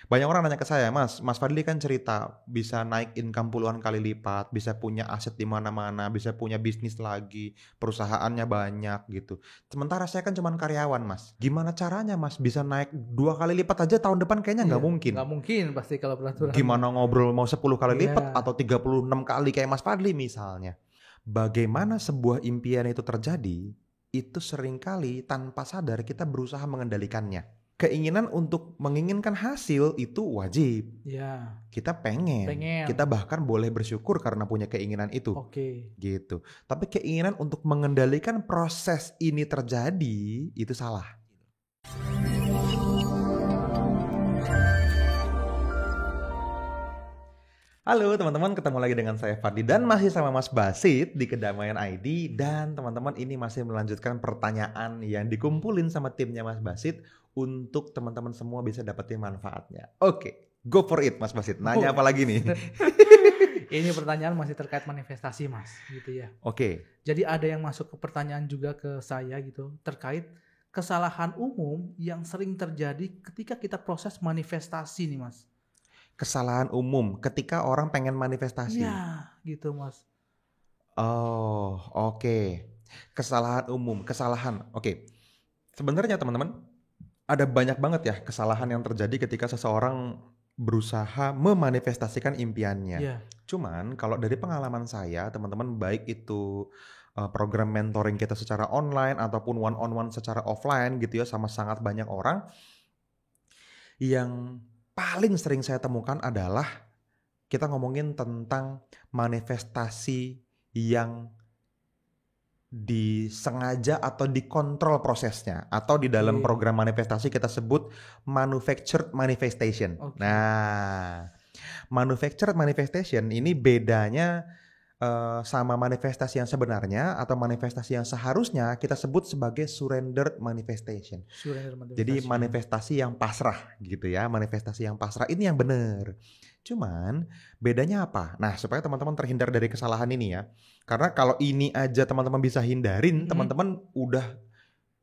Banyak orang nanya ke saya, Mas Fadli kan cerita bisa naik income puluhan kali lipat, bisa punya aset di mana-mana, bisa punya bisnis lagi, perusahaannya banyak gitu. Sementara saya kan cuman karyawan, Mas. Gimana caranya, Mas, bisa naik 2 kali lipat aja tahun depan? Kayaknya nggak Iya, mungkin. nggak mungkin pasti kalau peraturan mah. Gimana ngobrol mau 10 kali lipat Iya, atau 36 kali kayak Mas Fadli misalnya. Bagaimana sebuah impian itu terjadi, itu seringkali tanpa sadar kita berusaha mengendalikannya. Keinginan untuk menginginkan hasil itu wajib. iya, Kita pengen, pengen. kita bahkan boleh bersyukur karena punya keinginan itu. Oke. Gitu. Tapi keinginan untuk mengendalikan proses ini terjadi, itu salah. Halo teman-teman, ketemu lagi dengan saya Fadli dan masih sama Mas Basit di Kedamaian ID. Dan teman-teman, ini masih melanjutkan pertanyaan yang dikumpulin sama timnya Mas Basit untuk teman-teman semua bisa dapetin manfaatnya. Oke, go for it Mas Basit. Nanya apa lagi nih? Ini pertanyaan masih terkait manifestasi, Mas, gitu ya. Oke, Jadi ada yang masuk ke pertanyaan juga ke saya gitu terkait kesalahan umum yang sering terjadi ketika kita proses manifestasi nih, Mas. kesalahan umum ketika orang pengen manifestasi. Iya, gitu, Mas. Oh, oke. Kesalahan umum, kesalahan. Oke. Sebenarnya teman-teman, ada banyak banget ya kesalahan yang terjadi ketika seseorang berusaha memanifestasikan impiannya. Iya, Cuman kalau dari pengalaman saya, teman-teman, baik itu program mentoring kita secara online ataupun one on one secara offline gitu ya sama sangat banyak orang, yang paling sering saya temukan adalah kita ngomongin tentang manifestasi yang disengaja atau dikontrol prosesnya, atau di dalam oke. program manifestasi kita sebut manufactured manifestation. Oke. Nah, manufactured manifestation ini bedanya sama manifestasi yang sebenarnya atau manifestasi yang seharusnya kita sebut sebagai surrendered manifestation. Surrender Jadi manifestasi. manifestasi yang pasrah gitu ya, manifestasi yang pasrah ini yang benar. Cuman bedanya apa? Nah, supaya teman-teman terhindar dari kesalahan ini ya. Karena kalau ini aja teman-teman bisa hindarin, teman-teman udah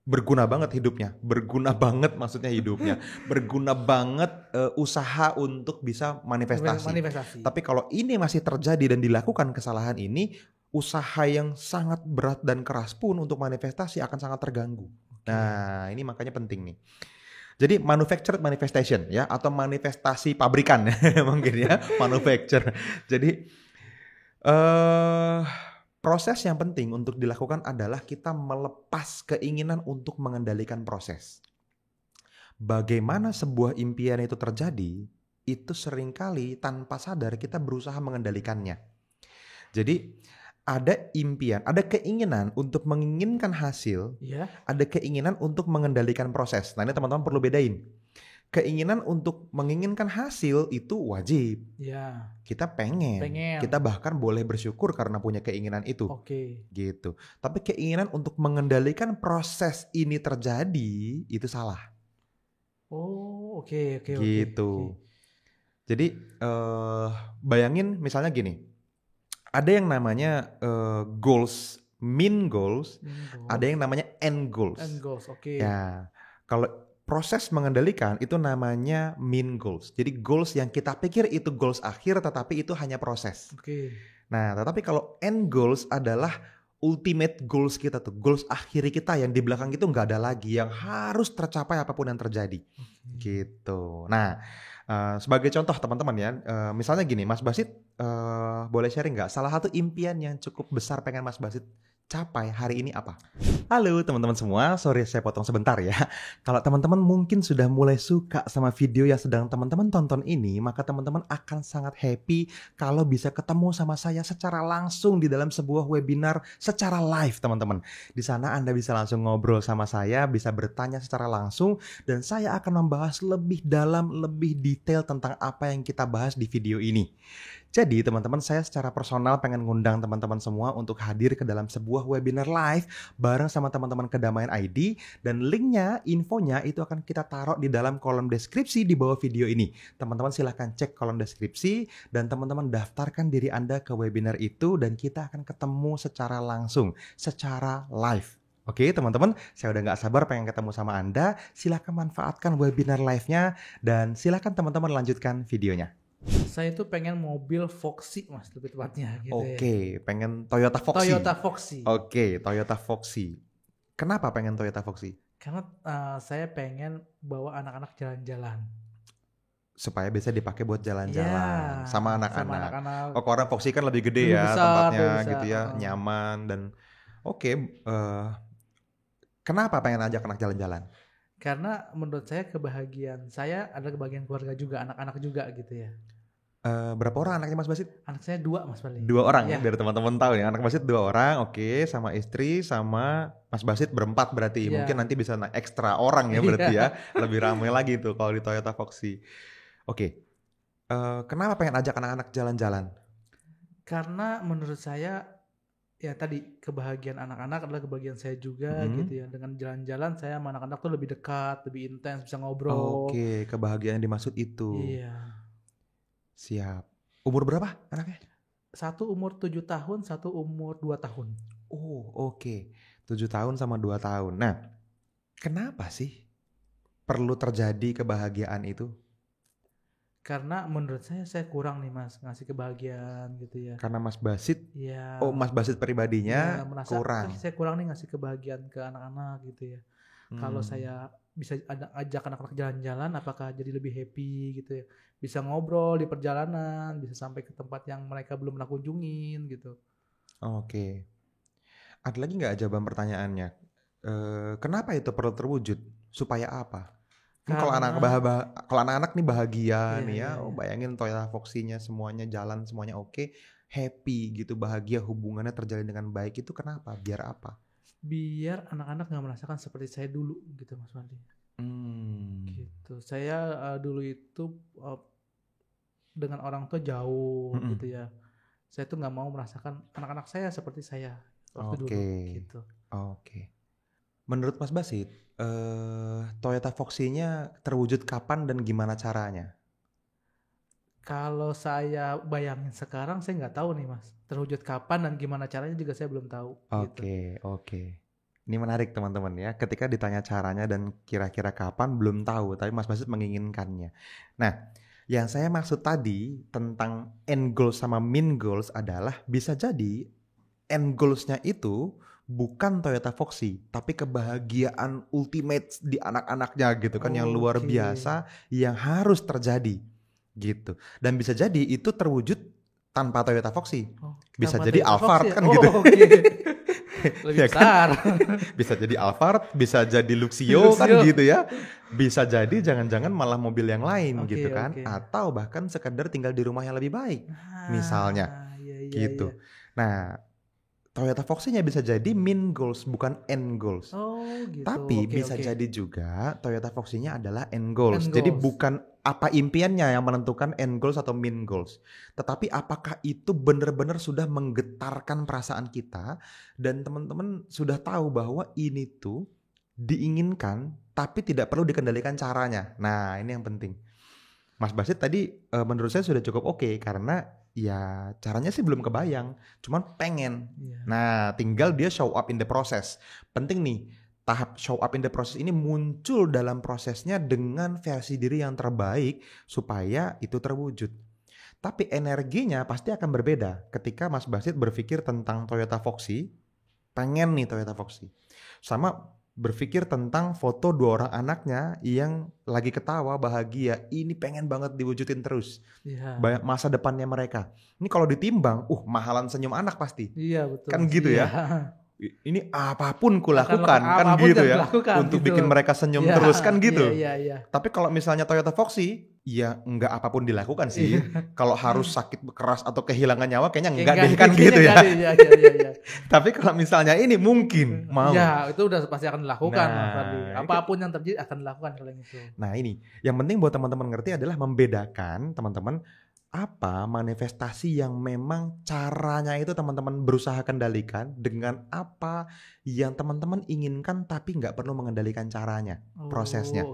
berguna banget hidupnya. Berguna banget maksudnya hidupnya. Berguna banget usaha untuk bisa manifestasi. Manifestasi. Tapi kalau ini masih terjadi dan dilakukan kesalahan ini, usaha yang sangat berat dan keras pun untuk manifestasi akan sangat terganggu. Nah, ini makanya penting nih. Jadi manufactured manifestation ya, atau manifestasi pabrikan mungkin ya, manufacture. Jadi proses yang penting untuk dilakukan adalah kita melepas keinginan untuk mengendalikan proses. Bagaimana sebuah impian itu terjadi, itu seringkali tanpa sadar kita berusaha mengendalikannya. Jadi ada impian, ada keinginan untuk menginginkan hasil, Iya. ada keinginan untuk mengendalikan proses. Nah, ini teman-teman perlu bedain. Keinginan untuk menginginkan hasil itu wajib. Iya. Kita pengen. Kita bahkan boleh bersyukur karena punya keinginan itu. Oke. Gitu. Tapi keinginan untuk mengendalikan proses ini terjadi, itu salah. Oh, oke. Gitu. Jadi bayangin misalnya gini. Ada yang namanya goals, mean goals, ada yang namanya end goals. End goals, oke. Ya, kalau proses mengendalikan itu namanya mean goals. Jadi goals yang kita pikir itu goals akhir, tetapi itu hanya proses. Oke. Nah, tetapi kalau end goals adalah ultimate goals kita tuh, goals akhir kita yang di belakang itu nggak ada lagi, yang harus tercapai apapun yang terjadi. Gitu. Nah, sebagai contoh teman-teman ya, misalnya gini, Mas Basit boleh sharing nggak salah satu impian yang cukup besar pengen Mas Basit capai hari ini apa? Halo teman-teman semua, sorry saya potong sebentar ya. Kalau teman-teman mungkin sudah mulai suka sama video yang sedang teman-teman tonton ini, maka teman-teman akan sangat happy kalau bisa ketemu sama saya secara langsung di dalam sebuah webinar secara live teman-teman. Di sana Anda bisa langsung ngobrol sama saya, bisa bertanya secara langsung, dan saya akan membahas lebih dalam, lebih detail tentang apa yang kita bahas di video ini. Jadi teman-teman, saya secara personal pengen ngundang teman-teman semua untuk hadir ke dalam sebuah webinar live bareng sama teman-teman Kedamaian ID, dan linknya, infonya itu akan kita taruh di dalam kolom deskripsi di bawah video ini. Teman-teman silahkan cek kolom deskripsi dan teman-teman daftarkan diri Anda ke webinar itu, dan kita akan ketemu secara langsung, secara live. Oke teman-teman, saya udah nggak sabar pengen ketemu sama Anda. Silakan manfaatkan webinar live-nya dan silakan teman-teman lanjutkan videonya. Saya itu pengen mobil Foxy Mas, lebih tepatnya gitu ya. Oke, pengen Toyota Foxy. Toyota Foxy. Oke, Toyota Foxy. Kenapa pengen Toyota Foxy? Karena saya pengen bawa anak-anak jalan-jalan. Supaya bisa dipakai buat jalan-jalan Iya, sama sama anak-anak. anak-anak. Oh, kalau orang Foxy kan lebih gede Lebih ya besar, tempatnya lebih besar, gitu ya, nyaman dan oke. Kenapa pengen ajak anak jalan-jalan? Karena menurut saya kebahagiaan saya adalah kebahagiaan keluarga juga, anak-anak juga gitu ya. Berapa orang anaknya Mas Basit? Anak saya 2 Mas Bali. 2 orang Iya. ya, biar teman-teman tahu ya. Anak Basit 2 orang, oke, sama istri, sama Mas Basit berempat berarti. Iya. Mungkin nanti bisa ekstra orang ya berarti ya. Lebih ramai lagi tuh kalau di Toyota Foxy. Oke, kenapa pengen ajak anak-anak jalan-jalan? Karena menurut saya ya tadi kebahagiaan anak-anak adalah kebahagiaan saya juga gitu ya. Dengan jalan-jalan saya sama anak-anak tuh lebih dekat, lebih intens, bisa ngobrol. Oke, kebahagiaan yang dimaksud itu. Iya. Siap. Umur berapa anaknya? Satu umur 7 tahun, satu umur 2 tahun. Oh, oke. 7 tahun sama 2 tahun. Nah, kenapa sih perlu terjadi kebahagiaan itu? Karena menurut saya kurang nih Mas ngasih kebahagiaan gitu ya. Karena Mas Basit, Iya. Mas Basit pribadinya merasa kurang. saya kurang nih ngasih kebahagiaan ke anak-anak gitu ya. Kalau saya bisa ajak anak-anak jalan-jalan, apakah jadi lebih happy gitu ya. Bisa ngobrol di perjalanan, bisa sampai ke tempat yang mereka belum pernah kunjungin gitu. Oke. Ada lagi nggak jawaban pertanyaannya? Kenapa itu perlu terwujud? Supaya apa? Kalau anak-anak nih bahagia nih ya, bayangin Toyota Foxy-nya semuanya jalan, semuanya oke, happy gitu, bahagia, hubungannya terjalin dengan baik, itu kenapa? Biar apa? Biar anak-anak nggak merasakan seperti saya dulu gitu Mas Wandi. Gitu. Saya dulu itu dengan orang tua jauh gitu ya. Saya tuh nggak mau merasakan anak-anak saya seperti saya waktu dulu gitu. Oke. Menurut Mas Basit, Toyota Foxy-nya terwujud kapan dan gimana caranya? Kalau saya bayangin sekarang saya nggak tahu nih Mas. Terwujud kapan dan gimana caranya juga saya belum tahu. Oke. Ini menarik teman-teman ya. Ketika ditanya caranya dan kira-kira kapan belum tahu, tapi Mas Basit menginginkannya. Nah, yang saya maksud tadi tentang end goals sama mean goals adalah bisa jadi end goals-nya itu bukan Toyota Foxy, tapi kebahagiaan ultimate di anak-anaknya gitu kan, yang luar biasa yang harus terjadi gitu. Dan bisa jadi itu terwujud tanpa Toyota Foxy. Bisa jadi Alphard kan gitu. Lebih besar. Bisa jadi Alphard, bisa jadi Luxio kan gitu ya. Bisa jadi jangan-jangan malah mobil yang lain gitu kan. Atau bahkan sekedar tinggal di rumah yang lebih baik misalnya gitu. Nah, Toyota Foxy-nya bisa jadi mean goals bukan end goals. Gitu. Tapi bisa jadi juga Toyota Foxy-nya adalah end goals. Jadi bukan apa impiannya yang menentukan end goals atau mean goals. Tetapi apakah itu benar-benar sudah menggetarkan perasaan kita dan teman-teman sudah tahu bahwa ini tuh diinginkan tapi tidak perlu dikendalikan caranya. Nah, ini yang penting. Mas Basit tadi menurut saya sudah cukup oke karena ya caranya sih belum kebayang, cuman pengen. Nah, tinggal dia show up in the process. Penting nih, tahap show up in the process ini muncul dalam prosesnya dengan versi diri yang terbaik supaya itu terwujud. Tapi energinya pasti akan berbeda ketika Mas Basit berpikir tentang Toyota Foxy, pengen nih Toyota Foxy. Sama berpikir tentang foto 2 orang anaknya yang lagi ketawa bahagia, ini pengen banget diwujudin terus. Masa depannya mereka. Ini kalau ditimbang, mahalan senyum anak pasti. Iya betul. Kan gitu ya. Ini apapun kulakukan kan gitu ya. Untuk bikin mereka senyum terus kan gitu. Iya. Tapi kalau misalnya Toyota Foxy, ya enggak apapun dilakukan sih. Kalau harus sakit keras atau kehilangan nyawa kayaknya enggak deh kan gitu ya. Iya. Tapi kalau misalnya ini mungkin mau. Ya itu udah pasti akan dilakukan. Apapun yang terjadi akan dilakukan kalau itu. Nah ini, yang penting buat teman-teman ngerti adalah membedakan teman-teman apa manifestasi yang memang caranya itu teman-teman berusaha kendalikan dengan apa yang teman-teman inginkan tapi nggak perlu mengendalikan caranya, prosesnya.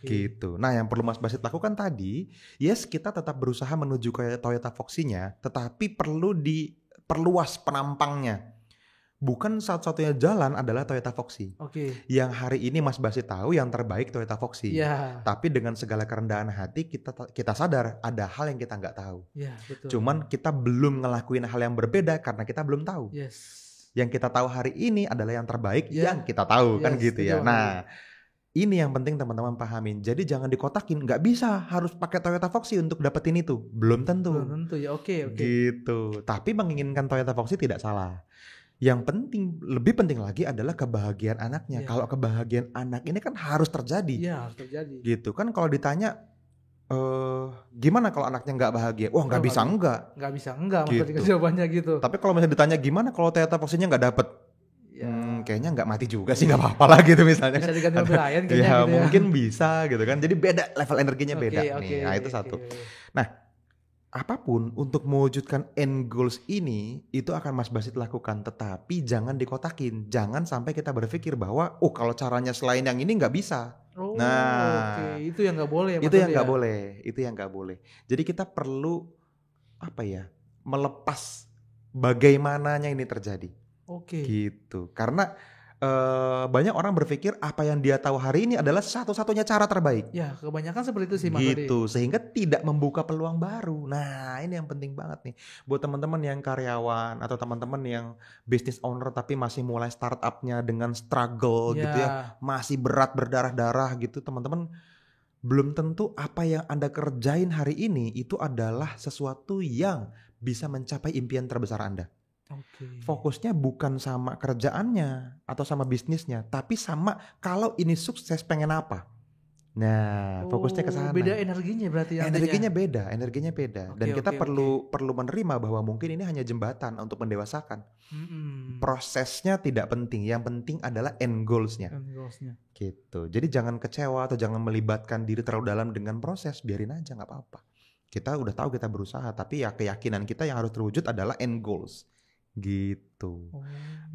Gitu. Nah yang perlu Mas Basit lakukan tadi, yes kita tetap berusaha menuju ke Toyota Foxy-nya, tetapi perlu diperluas penampangnya. bukan satu-satunya jalan adalah Toyota Foxy. Oke. Yang hari ini Mas Basit tahu yang terbaik Toyota Foxy. Iya. Tapi dengan segala kerendahan hati kita sadar ada hal yang kita nggak tahu. Iya, betul. Cuman kita belum ngelakuin hal yang berbeda karena kita belum tahu. Yes. Yang kita tahu hari ini adalah yang terbaik Yeah. yang kita tahu, kan gitu ya. betul. Nah, ini yang penting teman-teman pahamin. Jadi jangan dikotakin, nggak bisa harus pakai Toyota Foxy untuk dapetin itu. Belum tentu. Belum tentu ya. Oke. Gitu. Tapi menginginkan Toyota Foxy tidak salah. Yang penting, lebih penting lagi adalah kebahagiaan anaknya. Iya. Kalau kebahagiaan anak ini kan harus terjadi. Iya, harus terjadi. Gitu kan, kalau ditanya gimana kalau anaknya nggak bahagia? Wah, nggak bisa enggak. Nggak bisa enggak Gitu. maksudnya jawabannya gitu. Tapi kalau misalnya ditanya gimana kalau Toyota Foxy-nya nggak dapet? Ya. Kayaknya nggak mati juga sih, nggak apa-apa lah gitu misalnya. Bisa diganti mobil lain kayaknya Ya gitu ya. mungkin bisa gitu kan. Jadi beda, level energinya beda nih. Nah itu satu. Apapun untuk mewujudkan end goals ini, itu akan Mas Basit lakukan. Tetapi jangan dikotakin. Jangan sampai kita berpikir bahwa, kalau caranya selain yang ini nggak bisa. Oh, Nah, oke. Itu yang nggak boleh. Itu yang nggak ya? boleh. Itu yang nggak boleh. Jadi kita perlu melepas bagaimananya ini terjadi. Oke. Gitu. Karena banyak orang berpikir apa yang dia tahu hari ini adalah satu-satunya cara terbaik. Ya, kebanyakan seperti itu sih Mas Gitu, sehingga tidak membuka peluang baru. Nah, ini yang penting banget nih. Buat teman-teman yang karyawan atau teman-teman yang business owner tapi masih mulai startupnya dengan struggle gitu ya. Masih berat berdarah-darah gitu, teman-teman. Belum tentu apa yang Anda kerjain hari ini itu adalah sesuatu yang bisa mencapai impian terbesar Anda. Oke. Fokusnya bukan sama kerjaannya atau sama bisnisnya, tapi sama kalau ini sukses pengen apa. Nah, fokusnya ke sana. Beda energinya berarti. Energinya beda. Dan kita oke. perlu menerima bahwa mungkin ini hanya jembatan untuk mendewasakan. Prosesnya tidak penting, yang penting adalah end goals-nya. Gitu. Jadi jangan kecewa atau jangan melibatkan diri terlalu dalam dengan proses, biarin aja, nggak apa-apa. Kita udah tahu kita berusaha, tapi ya keyakinan kita yang harus terwujud adalah end goals. Gitu.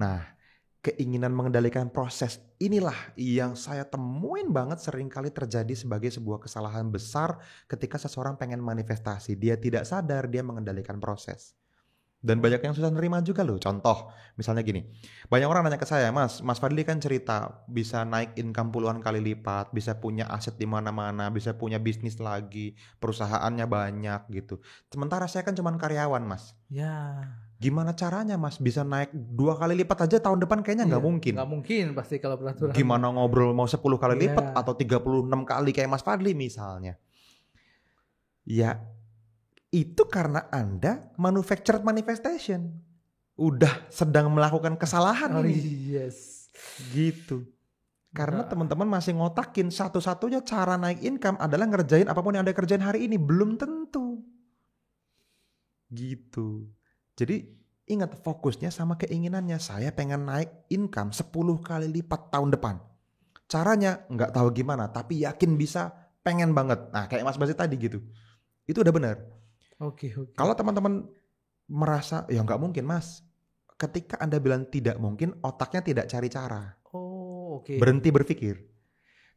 Nah, keinginan mengendalikan proses inilah yang saya temuin banget seringkali terjadi sebagai sebuah kesalahan besar ketika seseorang pengen manifestasi. Dia tidak sadar dia mengendalikan proses. Dan banyak yang susah nerima juga loh. Contoh, misalnya gini. Banyak orang nanya ke saya, Mas Fadli kan cerita bisa naik income puluhan kali lipat, bisa punya aset di mana-mana, bisa punya bisnis lagi, perusahaannya banyak gitu. Sementara saya kan cuma karyawan, Mas. Ya. Gimana caranya Mas bisa naik 2 kali lipat aja tahun depan? Kayaknya nggak mungkin. Nggak mungkin pasti kalau peraturan. Gimana ngobrol mau 10 kali lipat atau 36 kali kayak Mas Fadli misalnya. Ya itu karena Anda manufactured manifestation. Udah sedang melakukan kesalahan ini. Yes. Gitu. Karena teman-teman masih ngotakin satu-satunya cara naik income adalah ngerjain apapun yang Anda kerjain hari ini. Belum tentu. Gitu. Jadi ingat fokusnya sama keinginannya. Saya pengen naik income 10 kali lipat tahun depan. Caranya nggak tahu gimana, tapi yakin bisa, pengen banget. Nah kayak Mas Basit tadi gitu. Itu udah benar. Oke. Kalau teman-teman merasa, ya nggak mungkin Mas. Ketika Anda bilang tidak mungkin, otaknya tidak cari cara. Oke. Berhenti berpikir.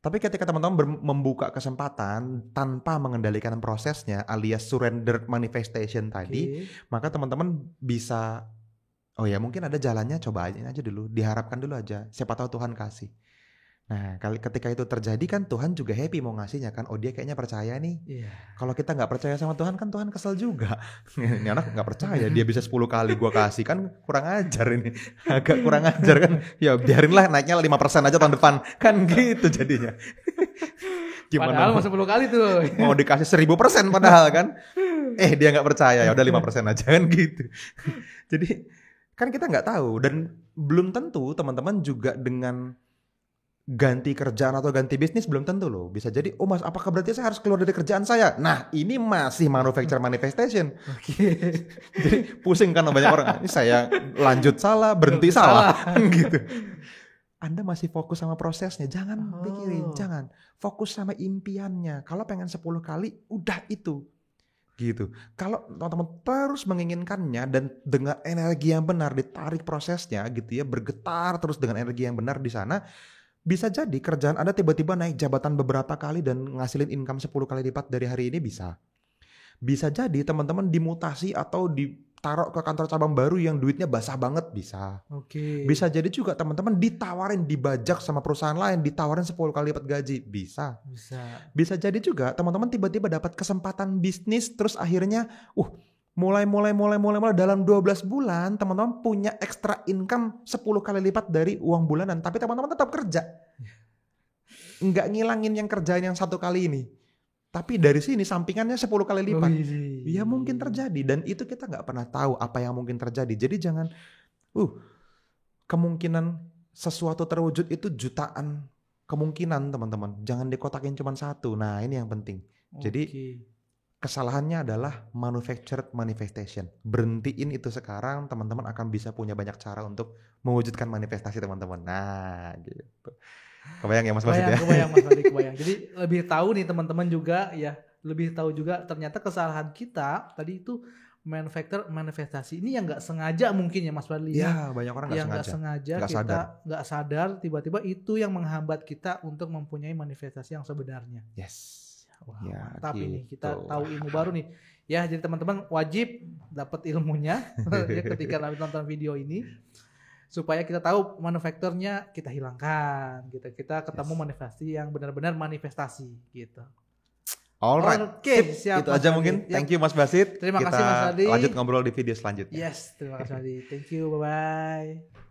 Tapi ketika teman-teman membuka kesempatan tanpa mengendalikan prosesnya alias surrender manifestation tadi, maka teman-teman bisa, mungkin ada jalannya, coba aja dulu, diharapkan dulu aja, siapa tahu Tuhan kasih. Nah ketika itu terjadi kan Tuhan juga happy mau ngasihnya kan, dia kayaknya percaya nih. Kalau kita nggak percaya sama Tuhan kan Tuhan kesel juga. Ini anak nggak percaya, dia bisa 10 kali gua kasih, kan kurang ajar ini. Agak kurang ajar kan. Ya biarinlah naiknya 5% aja tahun depan. Kan gitu jadinya. Gimana? Padahal mau 10 kali tuh. Mau dikasih 1000% padahal kan. Dia nggak percaya, ya udah 5% aja kan gitu. Jadi kan kita nggak tahu, dan belum tentu teman-teman juga dengan ganti kerjaan atau ganti bisnis belum tentu loh. Bisa jadi, Mas apakah berarti saya harus keluar dari kerjaan saya? Nah ini masih manufacture manifestation. Jadi pusing kan banyak orang, ini saya lanjut salah, berhenti salah. Gitu. Anda masih fokus sama prosesnya, jangan pikirin, jangan. Fokus sama impiannya. Kalau pengen 10 kali, udah itu. Gitu. Kalau teman-teman terus menginginkannya dan dengan energi yang benar, ditarik prosesnya gitu ya, bergetar terus dengan energi yang benar di sana, bisa jadi kerjaan Anda tiba-tiba naik jabatan beberapa kali dan ngasilin income 10 kali lipat dari hari ini bisa. Bisa jadi teman-teman dimutasi atau taruh ke kantor cabang baru yang duitnya basah banget, bisa. Bisa jadi juga teman-teman ditawarin, dibajak sama perusahaan lain, ditawarin 10 kali lipat gaji, bisa. Bisa jadi juga teman-teman tiba-tiba dapat kesempatan bisnis, terus akhirnya mulai dalam 12 bulan teman-teman punya extra income 10 kali lipat dari uang bulanan, tapi teman-teman tetap kerja. Nggak ngilangin yang kerjaan yang 1 kali ini. Tapi dari sini sampingannya 10 kali lipat. Ya mungkin terjadi, dan itu kita nggak pernah tahu apa yang mungkin terjadi. Jadi jangan, kemungkinan sesuatu terwujud itu jutaan kemungkinan teman-teman. Jangan dikotakin cuma 1. Nah ini yang penting. Jadi kesalahannya adalah manufactured manifestation. Berhentiin itu sekarang, teman-teman akan bisa punya banyak cara untuk mewujudkan manifestasi teman-teman. Nah gitu. Kebayang ya Mas Basit ya? Kebayang Mas Adi, kebayang. Jadi lebih tahu nih teman-teman juga ya, lebih tahu juga ternyata kesalahan kita tadi itu manifestasi ini yang nggak sengaja mungkin ya Mas Fadli ya. Banyak orang nggak sengaja kita nggak sadar, tiba-tiba itu yang menghambat kita untuk mempunyai manifestasi yang sebenarnya. Wah, mantap gitu. Ini kita tahu ilmu baru nih ya. Jadi teman-teman wajib dapat ilmunya ya, ketika nonton video ini, supaya kita tahu manufakturnya kita hilangkan gitu. Kita ketemu manifestasi yang benar-benar manifestasi gitu. Alright. Siap. Itu aja mungkin. Thank you Mas Basit. Terima kasih Mas Adi. Lanjut ngobrol di video selanjutnya. Yes, terima kasih Mas Adi. Thank you, bye-bye.